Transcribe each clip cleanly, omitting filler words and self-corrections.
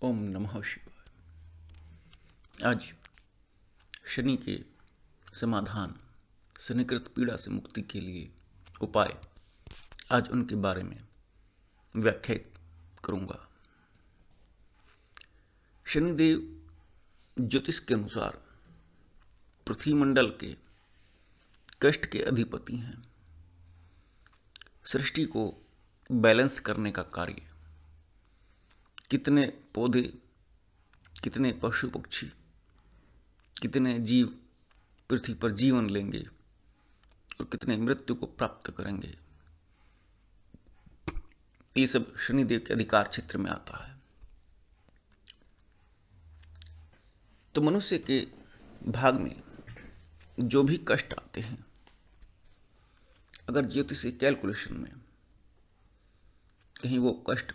ओम नमः शिवाय। आज शनि के समाधान, शनिकृत पीड़ा से मुक्ति के लिए उपाय, आज उनके बारे में व्याख्या करूंगा। शनिदेव ज्योतिष के अनुसार पृथ्वी मंडल के कष्ट के अधिपति हैं। सृष्टि को बैलेंस करने का कार्य, कितने पौधे, कितने पशु पक्षी, कितने जीव पृथ्वी पर जीवन लेंगे और कितने मृत्यु को प्राप्त करेंगे, ये सब शनिदेव के अधिकार क्षेत्र में आता है। तो मनुष्य के भाग में जो भी कष्ट आते हैं, अगर ज्योतिषीय कैलकुलेशन में कहीं वो कष्ट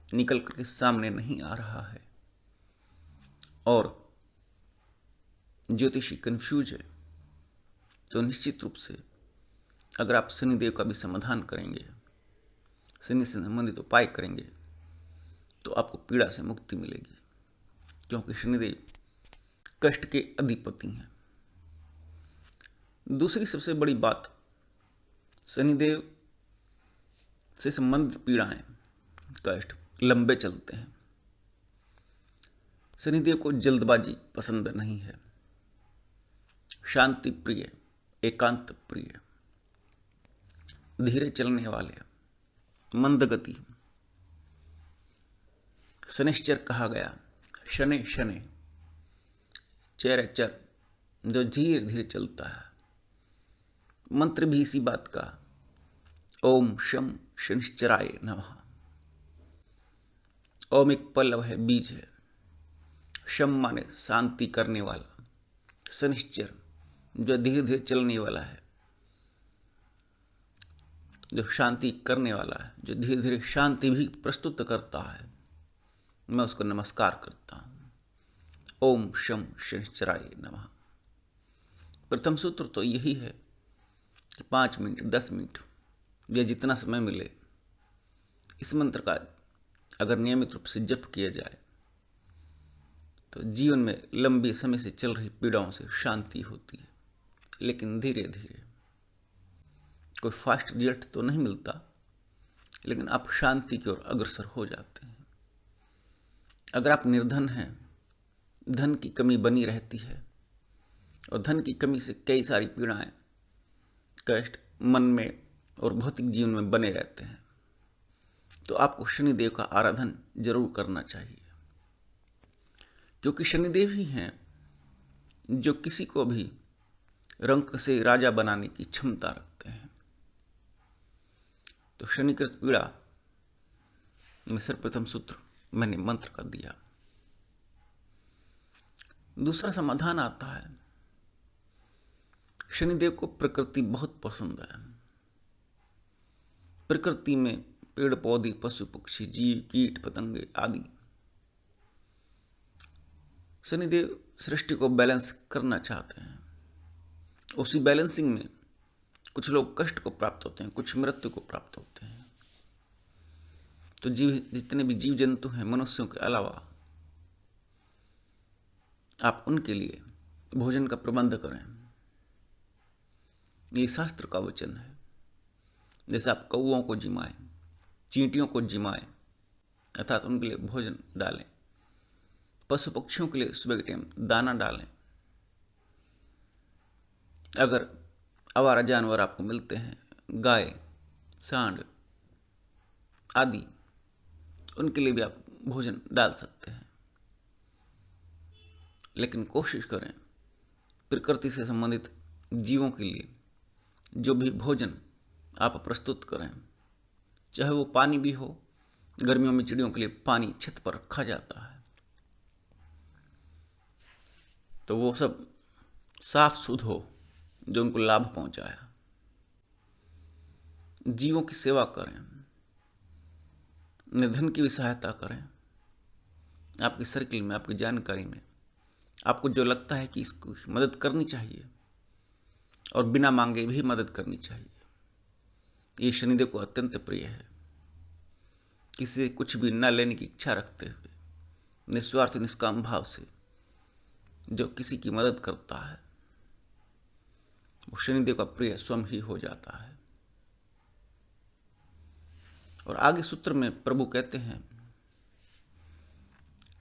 निकल करके सामने नहीं आ रहा है और ज्योतिषी कंफ्यूज है, तो निश्चित रूप से अगर आप शनिदेव का भी समाधान करेंगे, शनि से संबंधित उपाय करेंगे, तो आपको पीड़ा से मुक्ति मिलेगी, क्योंकि शनिदेव कष्ट के अधिपति हैं। दूसरी सबसे बड़ी बात, शनिदेव से संबंधित पीड़ाएं, कष्ट लंबे चलते हैं। शनिदेव को जल्दबाजी पसंद नहीं है, शांति प्रिय, एकांत प्रिय, धीरे चलने वाले, मंदगति। शनिश्चर कहा गया, शनि शनि चर चर, जो धीरे धीरे चलता है। मंत्र भी इसी बात का, ओम शम शनिश्चराय नमः। ओम एक पल्लव है, बीज है, शम माने शांति करने वाला, शनिश्चर जो धीरे धीरे चलने वाला है, जो शांति करने वाला है, जो धीरे धीरे शांति भी प्रस्तुत करता है, मैं उसको नमस्कार करता हूं। ओम शम शनिश्चराय नमः। प्रथम सूत्र तो यही है कि 5 मिनट 10 मिनट या जितना समय मिले, इस मंत्र का अगर नियमित रूप से जप किया जाए तो जीवन में लंबे समय से चल रही पीड़ाओं से शांति होती है, लेकिन धीरे धीरे। कोई फास्ट रिजल्ट तो नहीं मिलता, लेकिन आप शांति की ओर अग्रसर हो जाते हैं। अगर आप निर्धन हैं, धन की कमी बनी रहती है और धन की कमी से कई सारी पीड़ाएं, कष्ट मन में और भौतिक जीवन में बने रहते हैं, तो आपको शनिदेव का आराधन जरूर करना चाहिए, क्योंकि शनिदेव ही हैं जो किसी को भी रंक से राजा बनाने की क्षमता रखते हैं। तो शनिकृत पीड़ा में सर्वप्रथम सूत्र मैंने मंत्र का दिया। दूसरा समाधान आता है, शनिदेव को प्रकृति बहुत पसंद है। प्रकृति में पेड़ पौधे, पशु पक्षी, जीव कीट पतंगे आदि, शनिदेव सृष्टि को बैलेंस करना चाहते हैं। उसी बैलेंसिंग में कुछ लोग कष्ट को प्राप्त होते हैं, कुछ मृत्यु को प्राप्त होते हैं। तो जितने भी जीव जंतु हैं, मनुष्यों के अलावा, आप उनके लिए भोजन का प्रबंध करें। ये शास्त्र का वचन है। जैसे आप कौओं को जिमाएं, चींटियों को जिमाएं, अर्थात उनके लिए भोजन डालें। पशु पक्षियों के लिए सुबह के टाइम दाना डालें। अगर आवारा जानवर आपको मिलते हैं, गाय, सांड आदि, उनके लिए भी आप भोजन डाल सकते हैं। लेकिन कोशिश करें प्रकृति से संबंधित जीवों के लिए जो भी भोजन आप प्रस्तुत करें, चाहे वो पानी भी हो, गर्मियों में चिड़ियों के लिए पानी छत पर रखा जाता है, तो वो सब साफ शुद्ध हो, जो उनको लाभ पहुंचाया। जीवों की सेवा करें, निर्धन की भी सहायता करें। आपकी सर्किल में, आपकी जानकारी में आपको जो लगता है कि इसको मदद करनी चाहिए और बिना मांगे भी मदद करनी चाहिए, ये शनिदेव को अत्यंत प्रिय है। किसी से कुछ भी न लेने की इच्छा रखते हुए निस्वार्थ निष्काम भाव से जो किसी की मदद करता है वो शनिदेव का प्रिय स्वयं ही हो जाता है। और आगे सूत्र में प्रभु कहते हैं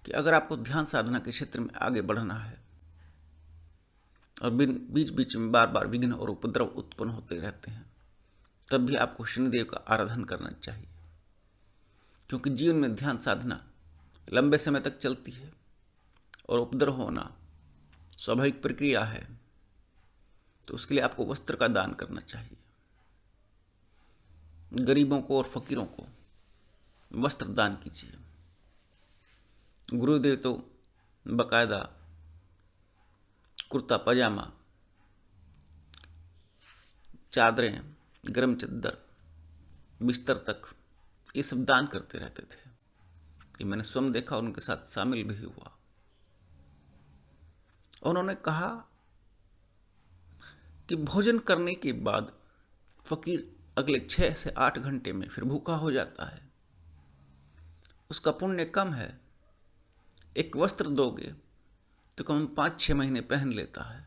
कि अगर आपको ध्यान साधना के क्षेत्र में आगे बढ़ना है और बीच बीच में बार बार विघ्न और उपद्रव उत्पन्न होते रहते हैं, तब भी आपको शनिदेव का आराधन करना चाहिए, क्योंकि जीवन में ध्यान साधना लंबे समय तक चलती है और उपद्रव होना स्वाभाविक प्रक्रिया है। तो उसके लिए आपको वस्त्र का दान करना चाहिए। गरीबों को और फकीरों को वस्त्र दान कीजिए। गुरुदेव तो बकायदा कुर्ता पजामा, चादरें, गर्म चद्दर, बिस्तर तक ये सब दान करते रहते थे। ये मैंने स्वयं देखा, उनके साथ शामिल भी हुआ। उन्होंने कहा कि भोजन करने के बाद फकीर अगले 6 से 8 घंटे में फिर भूखा हो जाता है। उसका पुण्य कम है। एक वस्त्र दोगे तो कम 5-6 महीने पहन लेता है,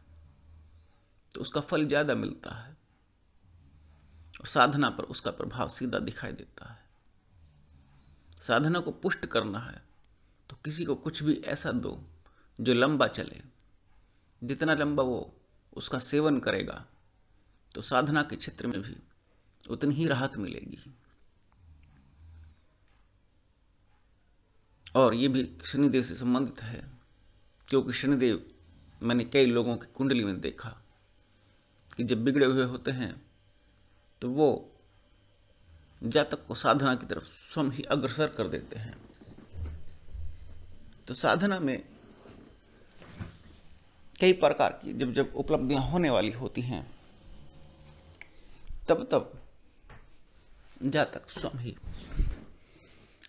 तो उसका फल ज्यादा मिलता है और साधना पर उसका प्रभाव सीधा दिखाई देता है। साधना को पुष्ट करना है तो किसी को कुछ भी ऐसा दो जो लंबा चले। जितना लंबा वो उसका सेवन करेगा तो साधना के क्षेत्र में भी उतनी ही राहत मिलेगी। और ये भी शनिदेव से संबंधित है, क्योंकि शनिदेव मैंने कई लोगों की कुंडली में देखा कि जब बिगड़े हुए होते हैं तो वो जातक को साधना की तरफ स्वयं ही अग्रसर कर देते हैं। तो साधना में कई प्रकार की जब जब उपलब्धियां होने वाली होती हैं, तब तब जातक स्वयं ही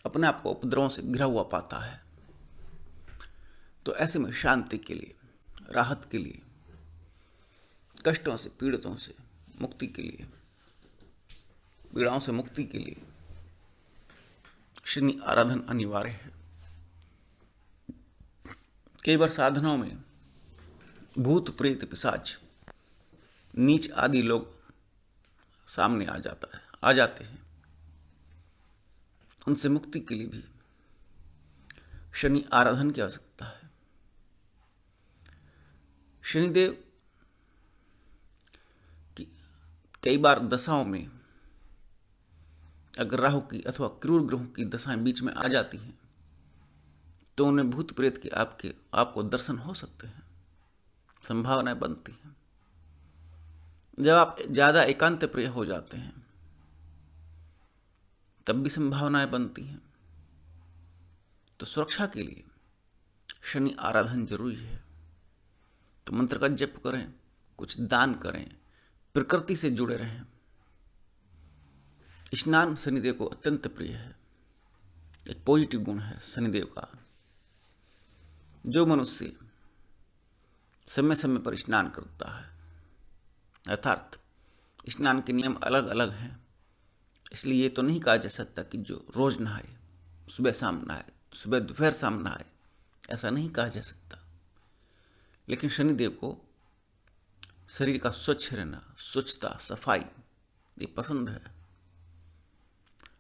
अपने आप को उपद्रवों से घिरा हुआ पाता है। तो ऐसे में शांति के लिए, राहत के लिए, कष्टों से, पीड़ितों से मुक्ति के लिए, पीड़ाओं से मुक्ति के लिए शनि आराधन अनिवार्य है। कई बार साधनाओं में भूत प्रेत पिशाच नीच आदि लोग सामने आ जाते हैं। उनसे मुक्ति के लिए भी शनि आराधन की आवश्यकता है। शनिदेव की कई बार दशाओं में अगर राहु की अथवा क्रूर ग्रहों की दशाएं बीच में आ जाती हैं तो उन्हें भूत प्रेत के आपको दर्शन हो सकते हैं, संभावनाएं बनती हैं। जब आप ज्यादा एकांत प्रिय हो जाते हैं तब भी संभावनाएं बनती हैं। तो सुरक्षा के लिए शनि आराधन जरूरी है। तो मंत्र का जप करें, कुछ दान करें, प्रकृति से जुड़े रहें। स्नान शनिदेव को अत्यंत प्रिय है। एक पॉजिटिव गुण है शनिदेव का। जो मनुष्य समय समय पर स्नान करता है, अर्थात स्नान के नियम अलग अलग हैं, इसलिए ये तो नहीं कहा जा सकता कि जो रोज नहाए, सुबह शाम नहाए, सुबह दोपहर शाम नहाए, ऐसा नहीं कहा जा सकता। लेकिन शनिदेव को शरीर का स्वच्छ रहना, स्वच्छता, सफाई ये पसंद है।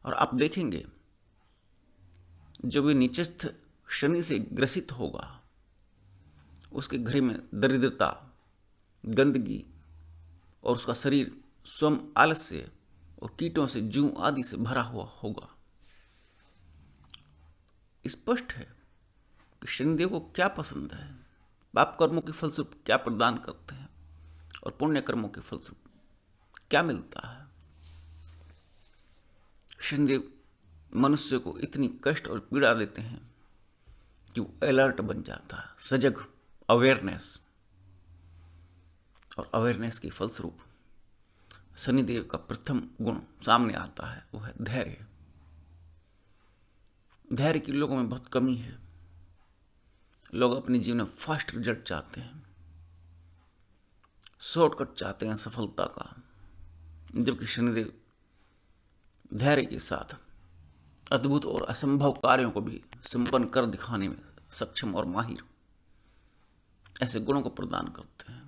और आप देखेंगे जो भी नीचस्थ शनि से ग्रसित होगा उसके घर में दरिद्रता, गंदगी और उसका शरीर स्वयं आलस्य और कीटों से, जूं आदि से भरा हुआ होगा। स्पष्ट है कि शनिदेव को क्या पसंद है, पाप कर्मों के फलस्वरूप क्या प्रदान करते हैं और पुण्य कर्मों के फलस्वरूप क्या मिलता है। शनिदेव मनुष्य को इतनी कष्ट और पीड़ा देते हैं कि वो अलर्ट बन जाता है, सजग, अवेयरनेस। और अवेयरनेस के फलस्वरूप शनिदेव का प्रथम गुण सामने आता है, वो है धैर्य। धैर्य की लोगों में बहुत कमी है। लोग अपने जीवन में फास्ट रिजल्ट चाहते हैं, शॉर्टकट चाहते हैं सफलता का, जबकि शनिदेव धैर्य के साथ अद्भुत और असंभव कार्यों को भी संपन्न कर दिखाने में सक्षम और माहिर ऐसे गुणों को प्रदान करते हैं।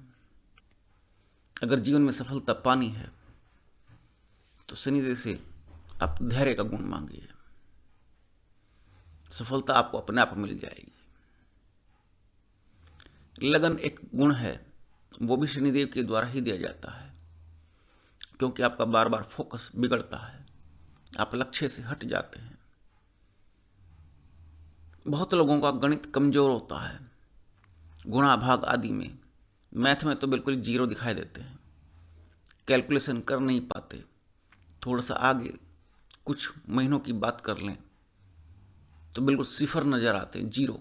अगर जीवन में सफलता पानी है तो शनिदेव से आप धैर्य का गुण मांगिए, सफलता आपको अपने आप मिल जाएगी। लगन एक गुण है, वो भी शनिदेव के द्वारा ही दिया जाता है, क्योंकि आपका बार बार फोकस बिगड़ता है, आप लक्ष्य से हट जाते हैं। बहुत लोगों का गणित कमजोर होता है, गुणा भाग आदि में, मैथ में तो बिल्कुल जीरो दिखाई देते हैं, कैलकुलेशन कर नहीं पाते। थोड़ा सा आगे कुछ महीनों की बात कर लें तो बिल्कुल सिफर नजर आते हैं, जीरो।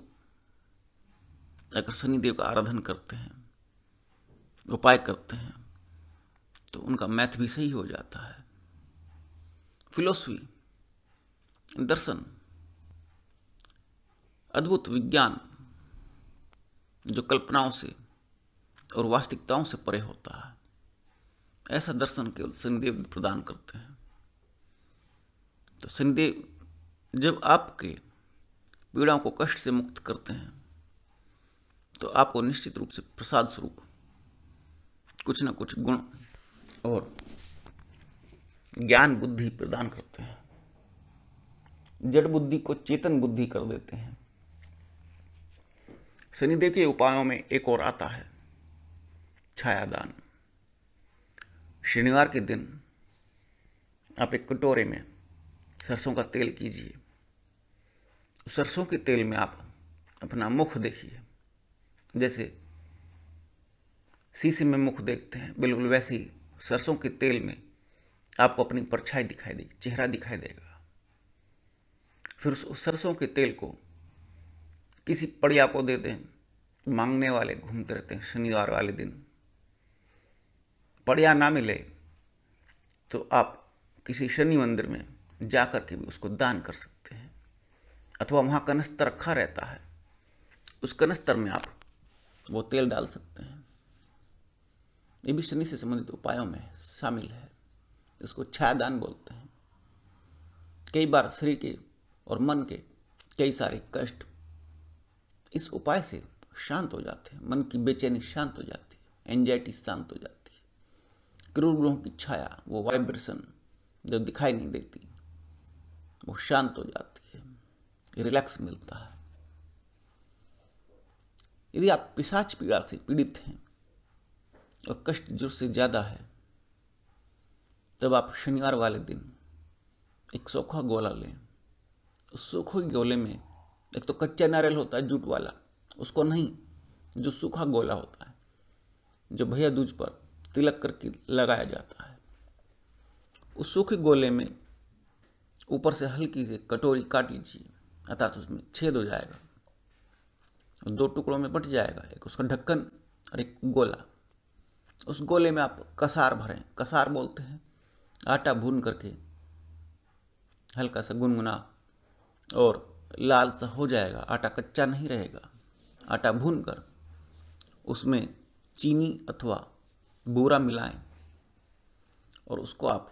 अगर शनिदेव का आराधन करते हैं, उपाय करते हैं, तो उनका मैथ भी सही हो जाता है। फिलॉसफी, दर्शन, अद्भुत विज्ञान जो कल्पनाओं से और वास्तविकताओं से परे होता है, ऐसा दर्शन केवल शनिदेव प्रदान करते हैं। तो शनिदेव जब आपके पीड़ाओं को कष्ट से मुक्त करते हैं तो आपको निश्चित रूप से प्रसाद स्वरूप कुछ न कुछ गुण और ज्ञान बुद्धि प्रदान करते हैं, जड़ बुद्धि को चेतन बुद्धि कर देते हैं। शनिदेव के उपायों में एक और आता है छायादान। शनिवार के दिन आप एक कटोरे में सरसों का तेल कीजिए, सरसों के तेल में आप अपना मुख देखिए, जैसे शीशे में मुख देखते हैं, बिल्कुल वैसे ही सरसों के तेल में आपको अपनी परछाई दिखाई देगी, चेहरा दिखाई देगा। फिर उस सरसों के तेल को किसी पड़िया को दे दें। मांगने वाले घूमते रहते हैं शनिवार वाले दिन, पड़िया ना मिले तो आप किसी शनि मंदिर में जा कर के भी उसको दान कर सकते हैं, अथवा वहाँ कनस्तर रखा रहता है, उस कनस्तर में आप वो तेल डाल सकते हैं। ये भी शनि से संबंधित उपायों में शामिल है, इसको छायादान बोलते हैं। कई बार शरीर के और मन के कई सारे कष्ट इस उपाय से शांत हो जाते हैं, मन की बेचैनी शांत हो जाती है, एंजाइटी शांत हो जाती है, क्रूर ग्रहों की छाया, वो वाइब्रेशन जो दिखाई नहीं देती, वो शांत हो जाती है, रिलैक्स मिलता है। यदि आप पिशाच पीड़ा से पीड़ित हैं और कष्ट जोर से ज्यादा है, तब आप शनिवार वाले दिन एक सूखा गोला लें। उस सूखे गोले में एक तो कच्चा नारियल होता है जूट वाला, उसको नहीं, जो सूखा गोला होता है, जो भैया दूज पर तिलक करके लगाया जाता है, उस सूखे गोले में ऊपर से हल्की से कटोरी काट लीजिए, अर्थात उसमें छेद हो जाएगा, दो टुकड़ों में बट जाएगा, एक उसका ढक्कन और एक गोला। उस गोले में आप कसार भरें, कसार बोलते हैं आटा भून करके हल्का सा गुनगुना और लाल सा हो जाएगा, आटा कच्चा नहीं रहेगा। आटा भूनकर उसमें चीनी अथवा बूरा मिलाएं और उसको आप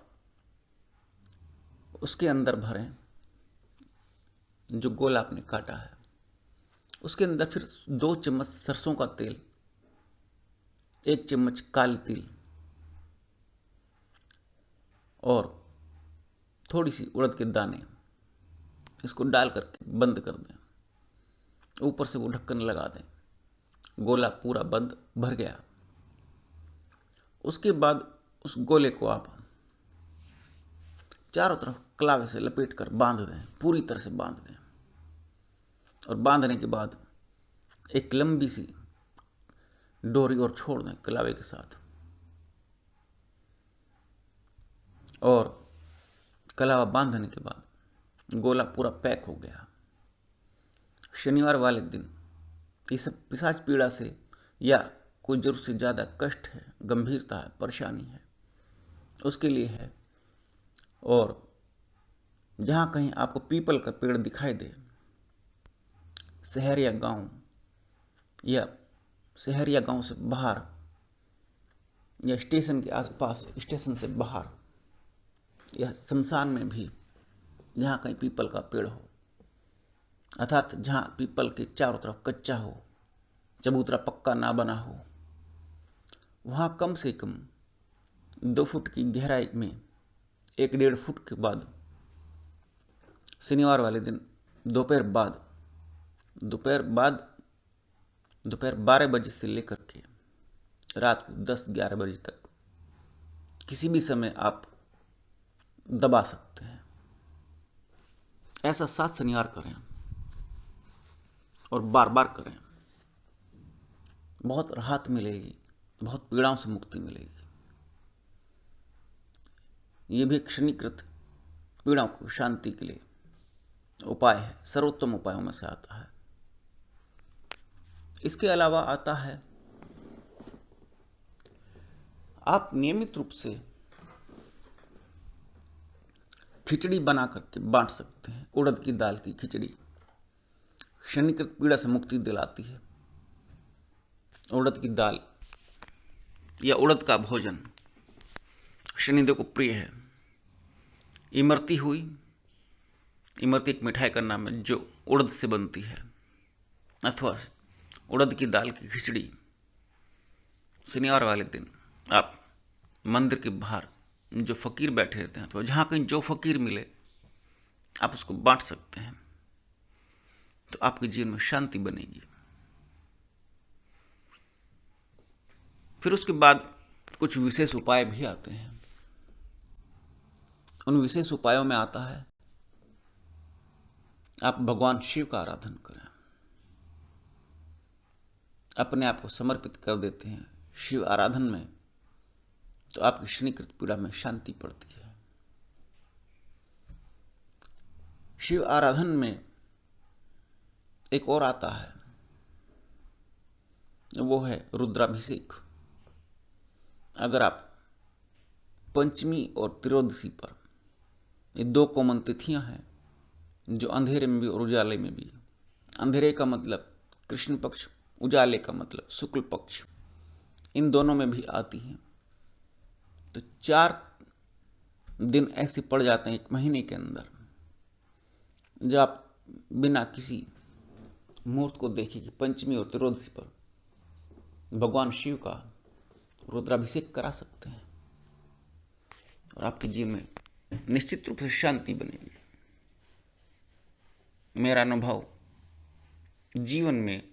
उसके अंदर भरें, जो गोला आपने काटा है उसके अंदर फिर 2 चम्मच सरसों का तेल, 1 चम्मच काली तिल और थोड़ी सी उड़द के दाने, इसको डाल करके बंद कर दें, ऊपर से वो ढक्कन लगा दें, गोला पूरा बंद भर गया। उसके बाद उस गोले को आप चारों तरफ कलावे से लपेट कर बांध दें, पूरी तरह से बांध दें, और बांधने के बाद एक लंबी सी डोरी और छोड़ दें कलावे के साथ, और कलावा बांधने के बाद गोला पूरा पैक हो गया। शनिवार वाले दिन ये सब पिशाच पीड़ा से या कोई जरूरत से ज़्यादा कष्ट है, गंभीरता है, परेशानी है, उसके लिए है। और जहाँ कहीं आपको पीपल का पेड़ दिखाई दे, शहर या गांव, या शहर या गांव से बाहर, या स्टेशन के आसपास, स्टेशन से बाहर, या शमशान में भी जहाँ कहीं पीपल का पेड़ हो, अर्थात जहाँ पीपल के चारों तरफ कच्चा हो, चबूतरा पक्का ना बना हो, वहाँ कम से कम 2 फुट की गहराई में 1-1.5 फुट के बाद शनिवार वाले दिन दोपहर 12 बजे से लेकर के रात को 10-11 बजे तक किसी भी समय आप दबा सकते हैं। ऐसा 7 शनिवार करें और बार बार करें। बहुत राहत मिलेगी, बहुत पीड़ाओं से मुक्ति मिलेगी। ये भी एक शनिकृत पीड़ाओं को शांति के लिए उपाय है, सर्वोत्तम उपायों में से आता है। इसके अलावा आता है, आप नियमित रूप से खिचड़ी बना करके बांट सकते हैं। उड़द की दाल की खिचड़ी शनिकृत पीड़ा से मुक्ति दिलाती है। उड़द की दाल या उड़द का भोजन शनिदेव को प्रिय है। इमरती एक मिठाई का नाम है जो उड़द से बनती है, अथवा उड़द की दाल की खिचड़ी शनिवार वाले दिन आप मंदिर के बाहर जो फकीर बैठे रहते हैं, तो जहाँ कहीं जो फकीर मिले आप उसको बांट सकते हैं, तो आपके जीवन में शांति बनेगी। फिर उसके बाद कुछ विशेष उपाय भी आते हैं। उन विशेष उपायों में आता है, आप भगवान शिव का आराधन करें, अपने आप को समर्पित कर देते हैं शिव आराधन में, तो आपकी शनिकृत पीड़ा में शांति पड़ती है। शिव आराधन में एक और आता है, वो है रुद्राभिषेक। अगर आप पंचमी और त्रयोदशी पर, ये 2 कॉमन तिथियां हैं जो अंधेरे में भी और उजाले में भी, अंधेरे का मतलब कृष्ण पक्ष, उजाले का मतलब शुक्ल पक्ष, इन दोनों में भी आती हैं। तो 4 दिन ऐसे पड़ जाते हैं 1 महीने के अंदर, जब आप बिना किसी मुहूर्त को देखे कि पंचमी और त्रयोदशी पर भगवान शिव का रुद्राभिषेक करा सकते हैं और आपके जीवन में निश्चित रूप से शांति बनेगी। मेरा अनुभव जीवन में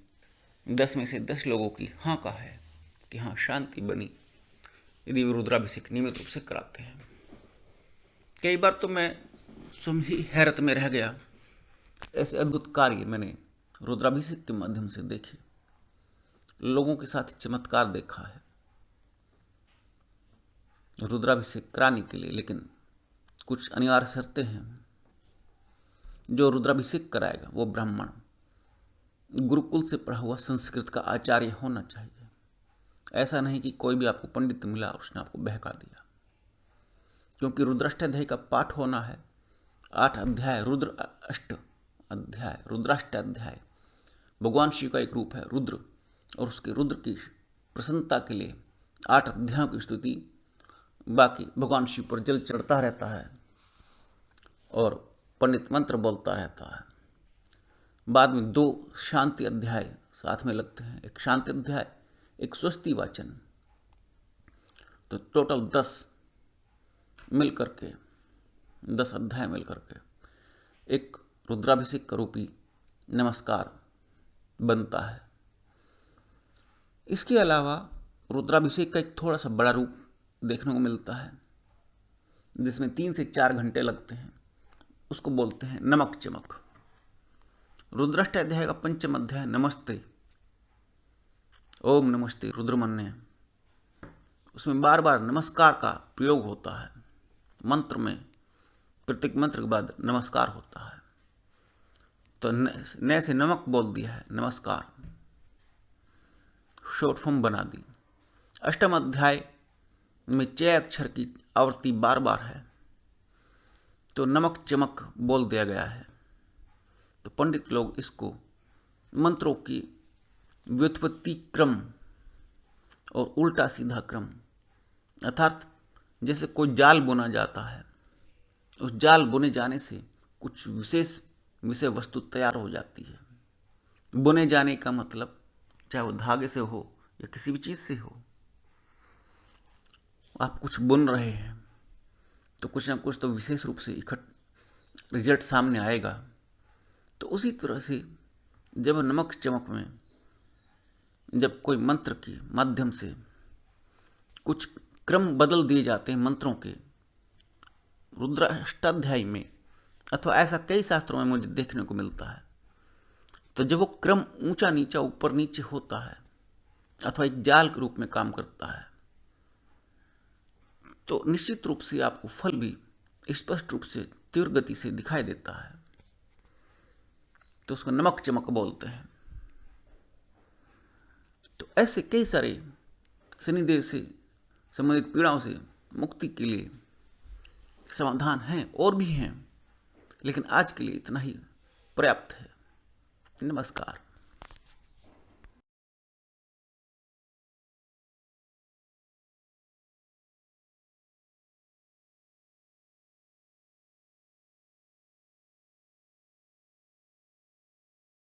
10 में से 10 लोगों की हाँ का है कि हाँ शांति बनी, यदि वे रुद्राभिषेक नियमित रूप से कराते हैं। कई बार तो मैं स्वयं ही हैरत में रह गया, ऐसे अद्भुत कार्य मैंने रुद्राभिषेक के माध्यम से देखे, लोगों के साथ चमत्कार देखा है रुद्राभिषेक कराने के लिए। लेकिन कुछ अनिवार्य शर्तें हैं। जो रुद्राभिषेक कराएगा वो ब्राह्मण, गुरुकुल से पढ़ा हुआ संस्कृत का आचार्य होना चाहिए। ऐसा नहीं कि कोई भी आपको पंडित मिला और उसने आपको बहका दिया, क्योंकि रुद्राष्टाध्याय का पाठ होना है। 8 अध्याय रुद्राष्टाध्याय भगवान शिव का एक रूप है रुद्र, और उसके रुद्र की प्रसन्नता के लिए 8 अध्यायों की स्तुति, बाकी भगवान शिव पर जल चढ़ता रहता है और पंडित मंत्र बोलता रहता है। बाद में 2 शांति अध्याय साथ में लगते हैं, एक शांति अध्याय, एक स्वस्ति वाचन। तो टोटल 10 मिलकर के 10 अध्याय मिलकर के एक रुद्राभिषेक का रूपी नमस्कार बनता है। इसके अलावा रुद्राभिषेक का एक थोड़ा सा बड़ा रूप देखने को मिलता है, जिसमें 3 से 4 घंटे लगते हैं। उसको बोलते हैं नमक चमक। रुद्राष्टाध्याय का 5वां अध्याय नमस्ते, ओम नमस्ते रुद्रमन्य, उसमें बार बार नमस्कार का प्रयोग होता है। मंत्र में प्रत्येक मंत्र के बाद नमस्कार होता है। तो न से नमक बोल दिया है, नमस्कार शॉर्ट फॉर्म बना दी। 8वां अध्याय में 6 अक्षर की आवृत्ति बार बार है, तो नमक चमक बोल दिया गया है। तो पंडित लोग इसको मंत्रों की व्युत्पत्ति क्रम और उल्टा सीधा क्रम, अर्थात जैसे कोई जाल बुना जाता है, उस जाल बुने जाने से कुछ विशेष विषय वस्तु तैयार हो जाती है। बुने जाने का मतलब चाहे वो धागे से हो या किसी भी चीज से हो, आप कुछ बुन रहे हैं तो कुछ ना कुछ तो विशेष रूप से रिजल्ट सामने आएगा। तो उसी तरह से जब नमक चमक में जब कोई मंत्र के माध्यम से कुछ क्रम बदल दिए जाते हैं मंत्रों के, रुद्राष्टाध्यायी में अथवा ऐसा कई शास्त्रों में मुझे देखने को मिलता है, तो जब वो क्रम ऊंचा नीचा ऊपर नीचे होता है अथवा एक जाल के रूप में काम करता है, तो निश्चित रूप से आपको फल भी स्पष्ट रूप से तीव्र गति से दिखाई देता है। तो उसको नमक चमक बोलते हैं। तो ऐसे कई सारे शनिदेव से संबंधित पीड़ाओं से मुक्ति के लिए समाधान हैं और भी हैं, लेकिन आज के लिए इतना ही पर्याप्त है। नमस्कार।